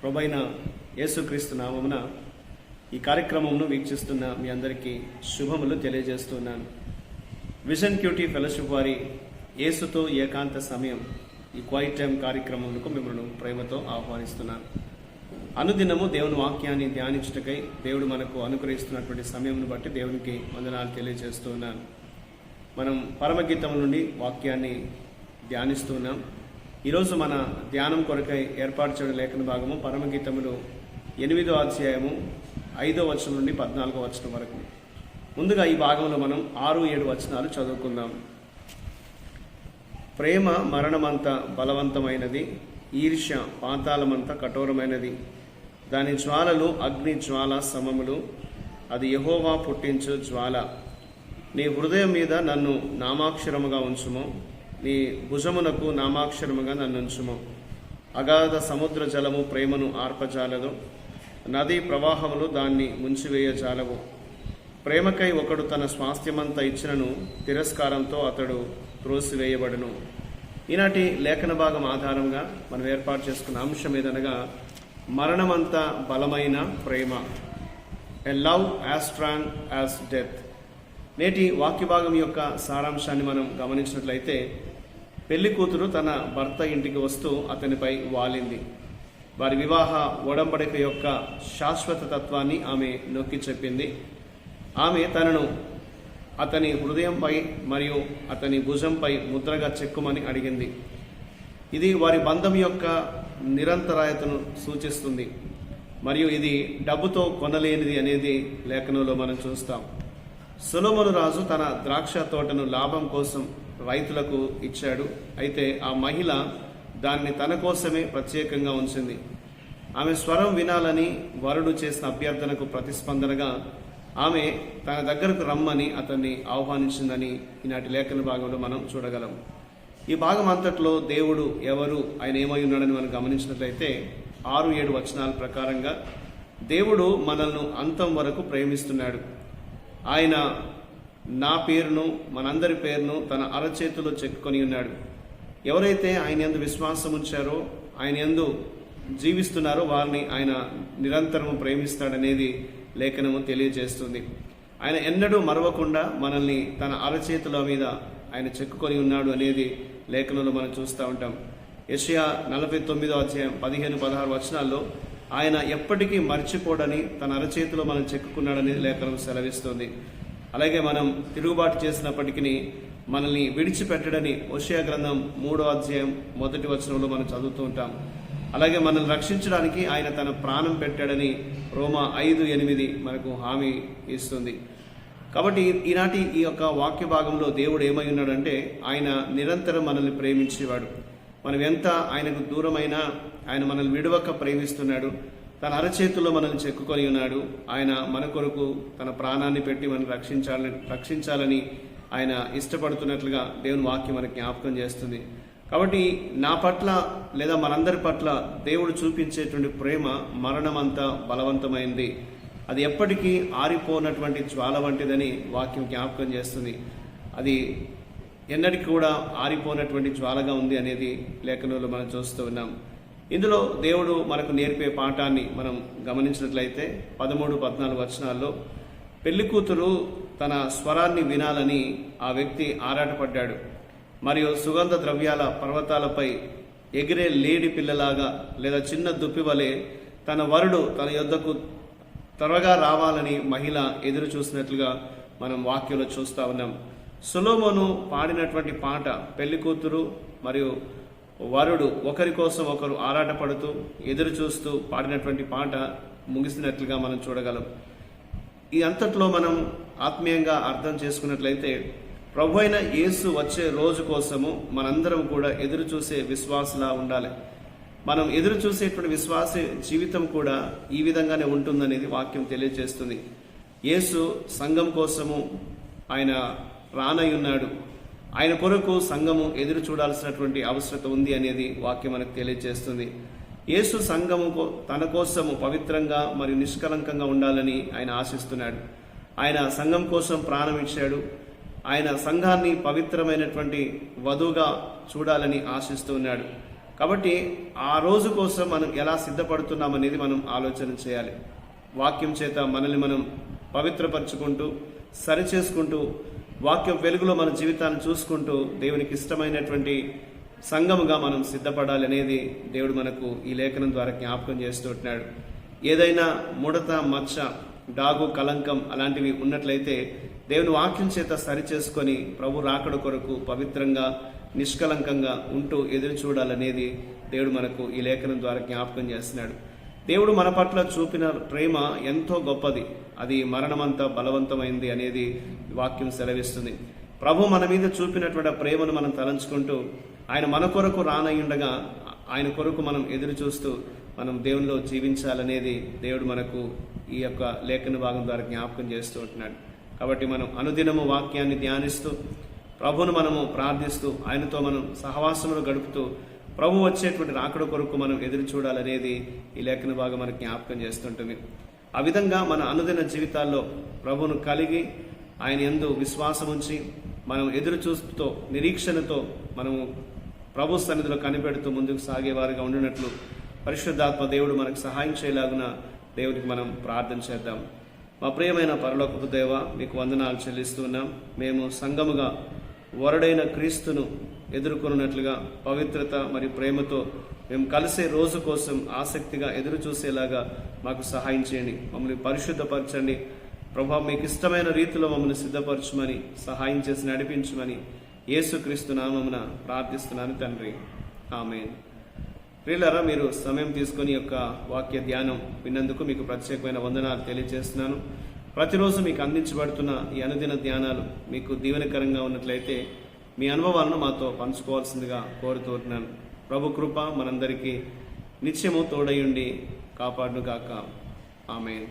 ప్రభువైన యేసుక్రీస్తు నామమున ఈ కార్యక్రమంను వీక్షిస్తున్న మీ అందరికీ శుభములు తెలియజేస్తున్నాను. విజన్ క్యూటీ ఫెలోషిప్ వారి యేసుతో ఏకాంత సమయం ఈ క్వైట్ టైం కార్యక్రమంకు మిమ్మల్ని ప్రేమతో ఆహ్వానిస్తున్నాను. అనుదినము దేవుని వాక్యాన్ని ధ్యానించుటకై దేవుడు మనకు అనుగ్రహిస్తున్నటువంటి సమయంను బట్టి దేవునికి వందనాలు తెలియజేస్తున్నాను. మనం పరమగీతం నుండి వాక్యాన్ని ధ్యానిస్తున్నాం. ఈరోజు మన ధ్యానం కొరకై ఏర్పాటు చేయడం లేఖన భాగము పరమగీతములు 8వ అధ్యాయము 5వ వచనం నుండి 14వ వచనం వరకు. ముందుగా ఈ భాగంలో మనం 6-7 వచనాలు చదువుకుందాం. ప్రేమ మరణమంత బలవంతమైనది, ఈర్ష్య పాతాళమంత కఠోరమైనది. దాని జ్వాలలు అగ్ని జ్వాల సమములు, అది యెహోవా పుట్టించు జ్వాల. నీ హృదయం మీద నన్ను నామాక్షరముగా ఉంచుము, నీ భుజమునకు నామాక్షరముగా నన్ను ఉంచుము. అగాధ సముద్ర జలము ప్రేమను ఆర్పజాలదు, నదీ ప్రవాహములు దాన్ని ముంచివేయజాలవు. ప్రేమకై ఒకడు తన స్వాస్థ్యమంతా ఇచ్చినను తిరస్కారంతో అతడు త్రోసివేయబడును. ఈనాటి లేఖన భాగం ఆధారంగా మనం ఏర్పాటు చేసుకున్న అంశం ఏదనగా మరణమంత బలమైన ప్రేమ, a love as strong as death. నేటి వాక్య భాగం యొక్క సారాంశాన్ని మనం గమనించినట్లయితే, పెళ్లి కూతురు తన భర్త ఇంటికి వస్తూ అతనిపై వాలింది. వారి వివాహ ఒడంబడిక యొక్క శాశ్వత తత్వాన్ని ఆమె నొక్కి చెప్పింది. ఆమె తనను అతని హృదయంపై మరియు అతని భుజంపై ముద్రగా చెక్కుమని అడిగింది. ఇది వారి బంధం యొక్క నిరంతరాయతను సూచిస్తుంది మరియు ఇది డబ్బుతో కొనలేనిది అనేది లేఖనంలో మనం చూస్తాం. సొలొమోను రాజు తన ద్రాక్ష తోటను లాభం కోసం రైతులకు ఇచ్చాడు. అయితే ఆ మహిళ దాన్ని తన కోసమే ప్రత్యేకంగా ఉంచింది. ఆమె స్వరం వినాలని వరుడు చేసిన అభ్యర్థనకు ప్రతిస్పందనగా ఆమె తన దగ్గరకు రమ్మని అతన్ని ఆహ్వానించిందని ఈనాటి లేఖన భాగంలో మనం చూడగలం. ఈ భాగం అంతట్లో దేవుడు ఎవరు, ఆయన ఏమై ఉన్నాడని మనం గమనించినట్లయితే 6-7 వచనాల ప్రకారంగా దేవుడు మనల్ని అంతం వరకు ప్రేమిస్తున్నాడు. ఆయన నా పేరును, మనందరి పేరును తన అరచేతిలో చెక్కుకొని ఉన్నాడు. ఎవరైతే ఆయన యందు విశ్వాసం ఉంచారో, ఆయన యందు జీవిస్తున్నారో వారిని ఆయన నిరంతరం ప్రేమిస్తాడనేది లేఖనము తెలియజేస్తుంది. ఆయన ఎన్నడూ మరవకుండా మనల్ని తన అరచేతుల మీద ఆయన చెక్కుకొని ఉన్నాడు అనేది లేఖనంలో మనం చూస్తూ ఉంటాం. యెషయా 49వ అధ్యాయం 15-16 వచనాల్లో ఆయన ఎప్పటికీ మర్చిపోడని తన అరచేతిలో మనం చెక్కుకున్నాడని లేఖనం సెలవిస్తుంది. అలాగే మనం తిరుగుబాటు చేసినప్పటికీ మనల్ని విడిచిపెట్టడని హోషేయ గ్రంథం 3వ అధ్యాయం 1వ వచనంలో మనం చదువుతూ ఉంటాం. అలాగే మనల్ని రక్షించడానికి ఆయన తన ప్రాణం పెట్టాడని రోమా 5:8 మనకు హామీ ఇస్తుంది. కాబట్టి ఈనాటి ఈ యొక్క వాక్య భాగంలో దేవుడు ఏమై ఉన్నాడంటే, ఆయన నిరంతరం మనల్ని ప్రేమించేవాడు. మనం ఎంత ఆయనకు దూరమైనా ఆయన మనల్ని విడవక ప్రేమిస్తున్నాడు. తన అరచేతుల్లో మనల్ని చెక్కుకొని ఉన్నాడు. ఆయన మన కొరకు తన ప్రాణాన్ని పెట్టి మనం రక్షించాలని ఆయన ఇష్టపడుతున్నట్లుగా దేవుని వాక్యం మనకి జ్ఞాపకం చేస్తుంది. కాబట్టి నా పట్ల లేదా మనందరి పట్ల దేవుడు చూపించేటువంటి ప్రేమ మరణమంతా బలవంతమైంది. అది ఎప్పటికీ ఆరిపోనటువంటి జ్వాల వంటిదని వాక్యం జ్ఞాపకం చేస్తుంది. అది ఎన్నటికీ కూడా ఆరిపోనటువంటి జ్వాలగా ఉంది అనేది లేఖనంలో మనం చూస్తూ ఉన్నాం. ఇందులో దేవుడు మనకు నేర్పే పాఠాన్ని మనం గమనించినట్లయితే 13-14 వచనాల్లో పెళ్లి కూతురు తన స్వరాన్ని వినాలని ఆ వ్యక్తి ఆరాటపడ్డాడు. మరియు సుగంధ ద్రవ్యాల పర్వతాలపై ఎగిరే లేడి పిల్లలాగా లేదా చిన్న దుప్పి వలె తన వరుడు తన యొద్దకు త్వరగా రావాలని మహిళ ఎదురు చూసినట్లుగా మనం వాక్యంలో చూస్తూ ఉన్నాం. సొలొమోను పాడినటువంటి పాట పెళ్లి కూతురు మరియు వరుడు ఒకరి కోసం ఒకరు ఆరాటపడుతూ ఎదురు చూస్తూ పాడినటువంటి పాట ముగిసినట్లుగా మనం చూడగలం. ఈ అంతట్లో మనం ఆత్మీయంగా అర్థం చేసుకున్నట్లయితే, ప్రభు అయిన యేసు వచ్చే రోజు కోసము మనందరం కూడా ఎదురు చూసే విశ్వాసలా ఉండాలి. మనం ఎదురు చూసేటువంటి విశ్వాస జీవితం కూడా ఈ విధంగానే ఉంటుందనేది వాక్యం తెలియజేస్తుంది. యేసు సంఘం కోసము ఆయన రానయ్యున్నాడు. ఆయన కొరకు సంఘము ఎదురు చూడాల్సినటువంటి అవసరత ఉంది అనేది వాక్యం మనకు తెలియజేస్తుంది. యేసు సంఘము తన కోసము పవిత్రంగా మరియు నిష్కలంకంగా ఉండాలని ఆయన ఆశిస్తున్నాడు. ఆయన సంఘం కోసం ప్రాణం ఇచ్చాడు. ఆయన సంఘాన్ని పవిత్రమైనటువంటి వధువుగా చూడాలని ఆశిస్తూ ఉన్నాడు. కాబట్టి ఆ రోజు కోసం మనం ఎలా సిద్ధపడుతున్నాం అనేది మనం ఆలోచన చేయాలి. వాక్యం చేత మనల్ని మనం పవిత్రపరచుకుంటూ సరిచేసుకుంటూ వాక్యం వెలుగులో మన జీవితాన్ని చూసుకుంటూ దేవునికి ఇష్టమైనటువంటి సంఘముగా మనం సిద్ధపడాలి అనేది దేవుడు మనకు ఈ లేఖనం ద్వారా జ్ఞాపకం చేస్తుంటున్నాడు. ఏదైనా ముడత, మచ్చ, డాగు, కలంకం అలాంటివి ఉన్నట్లయితే దేవుని వాక్యం చేత సరిచేసుకొని ప్రభు రాకడ కొరకు పవిత్రంగా నిష్కలంకంగా ఉంటూ ఎదురు చూడాలనేది దేవుడు మనకు ఈ లేఖనం ద్వారా జ్ఞాపకం చేస్తున్నాడు. దేవుడు మన పట్ల చూపిన ప్రేమ ఎంతో గొప్పది, అది మరణమంతా బలవంతమైంది అనేది వాక్యం సెలవిస్తుంది. ప్రభు మన మీద చూపినటువంటి ప్రేమను మనం తలంచుకుంటూ ఆయన మన కొరకు రానయ్యుండగా ఆయన కొరకు మనం ఎదురు చూస్తూ మనం దేవునిలో జీవించాలనేది దేవుడు మనకు ఈ యొక్క లేఖన భాగం ద్వారా జ్ఞాపకం చేస్తూ ఉంటున్నాడు. కాబట్టి మనం అనుదినము వాక్యాన్ని ధ్యానిస్తూ ప్రభువును మనము ప్రార్థిస్తూ ఆయనతో మనం సహవాసములు గడుపుతూ ప్రభు వచ్చేటువంటి రాకడ కొరకు మనం ఎదురు చూడాలనేది ఈ లేఖన భాగం మనకు జ్ఞాపకం చేస్తుంటుంది. ఆ విధంగా మన అనుదిన జీవితాల్లో ప్రభువును కలిగి ఆయన యందు విశ్వాసం ఉంచి మనం ఎదురు చూస్తూ నిరీక్షణతో మనము ప్రభు సన్నిధిలో కనిపెడుతూ ముందుకు సాగేవారుగా ఉండినట్లు పరిశుద్ధాత్మ దేవుడు మనకు సహాయం చేయలాగున దేవునికి మనం ప్రార్థన చేద్దాం. మా ప్రియమైన పరలోకపు దేవ, మీకు వందనాలు చెల్లిస్తున్నాం. మేము సంఘముగా వరుడైన క్రీస్తును ఎదుర్కొన్నట్లుగా పవిత్రత మరియు ప్రేమతో మేము కలిసే రోజు కోసం ఆసక్తిగా ఎదురు చూసేలాగా మాకు సహాయం చేయండి. మమ్మల్ని పరిశుద్ధపరచండి ప్రభా. మీకు ఇష్టమైన రీతిలో మమ్మల్ని సిద్ధపరచమని సహాయం చేసి నడిపించమని యేసుక్రీస్తు నామమున ప్రార్థిస్తున్నాను తండ్రి, ఆమేన్. ప్రియులారా, మీరు సమయం తీసుకొని యొక్క వాక్య ధ్యానం విన్నందుకు మీకు ప్రత్యేకమైన వందనాలు తెలియజేస్తున్నాను. ప్రతిరోజు మీకు అందించబడుతున్న ఈ అనుదిన ధ్యానాలు మీకు దీవెనకరంగా ఉన్నట్లయితే మీ అనుభవాలను మాతో పంచుకోవాల్సిందిగా కోరుతున్నాను. ప్రభు కృప మనందరికీ నిత్యము తోడయుండి కాపాడుగాక. ఆమేన్.